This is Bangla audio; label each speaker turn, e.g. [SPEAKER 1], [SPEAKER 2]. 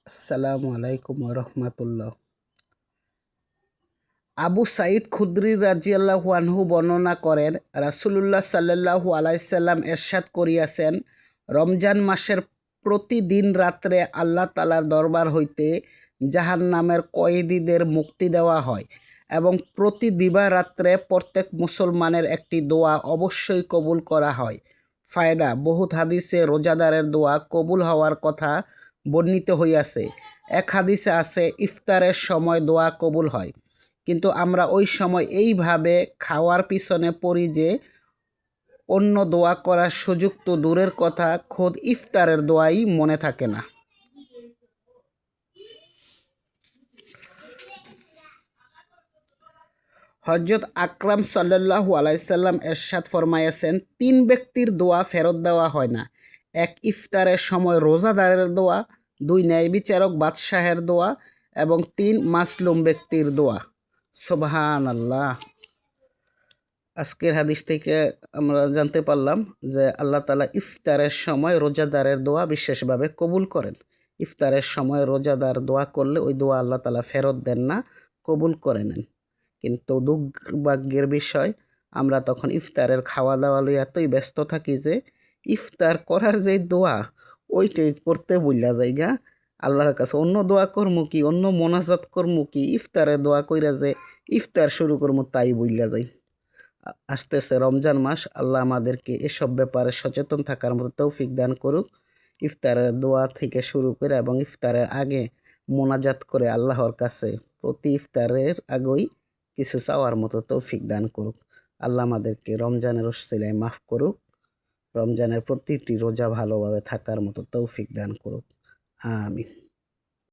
[SPEAKER 1] আসসালামু আলাইকুম রহমতুল্লাহ। আবু সাঈদ খুদরি রাজিয়াল্লাহু আনহু বর্ণনা করেন, রাসূলুল্লাহ সাল্লাল্লাহু আলাইসাল্লাম এরশাদ করিয়াছেন, রমজান মাসের প্রতিদিন রাত্রে আল্লাহ তালার দরবার হইতে জাহান্নামের কয়েদীদের মুক্তি দেওয়া হয় এবং প্রতি দিবারাত্রে প্রত্যেক মুসলমানের একটি দোয়া অবশ্যই কবুল করা হয়। ফায়দা: বহুত হাদিসে রোজাদারের দোয়া কবুল হওয়ার কথা বর্ণিত হইয়াছে। এক হাদিসে আছে, ইফতারের সময় দোয়া কবুল হয়, কিন্তু আমরা ওই সময় এইভাবে খাওয়ার পিছনে পড়ি যে অন্য দোয়া করার সুযোগ তো দূরের কথা, খোদ ইফতারের দোয়াই মনে থাকে না। হযরত আকরাম সাল্লাল্লাহু আলাইসাল্লাম এরশাদ ফরমাইয়াছেন, তিন ব্যক্তির দোয়া ফেরত দেওয়া হয় না। এক, ইফতারের সময় রোজাদারের দোয়া। দুই, ন্যায় বিচারক বাদশাহের দোয়া। এবং তিন, মাসলুম ব্যক্তির দোয়া। সুবহানাল্লাহ। আজকের হাদিস থেকে আমরা জানতে পারলাম যে আল্লাহ তাআলা ইফতারের সময় রোজাদারের দোয়া বিশেষভাবে কবুল করেন। ইফতারের সময় রোজাদার দোয়া করলে ওই দোয়া আল্লাহ তাআলা ফেরত দেন না, কবুল করে নেন। কিন্তু দুর্ভাগ্যের বিষয়, আমরা তখন ইফতারের খাওয়া দাওয়া লইয়া এতই ব্যস্ত থাকি যে ইফতার করার যে দোয়া ওইটাই করতে ভুইলা যাইগা। আল্লাহর কাছে অন্য দোয়া করমু কি, অন্য মোনাজাত করমু কি, ইফতারের দোয়া কইরা যে ইফতার শুরু করমু তাই ভুইলা যাই। আসতেছে রমজান মাস, আল্লাহ আমাদেরকে এসব ব্যাপারে সচেতন থাকার মতো তৌফিক দান করুক। ইফতারের দোয়া থেকে শুরু করে এবং ইফতারের আগে মোনাজাত করে আল্লাহর কাছে প্রতি ইফতারের আগেই কিছু চাওয়ার মতো তৌফিক দান করুক। আল্লাহ আমাদেরকে রমজানের ওসিলায় মাফ করুক, রমজানের প্রতিটি রোজা ভালোভাবে থাকার মতো তৌফিক দান করুক। আমিন।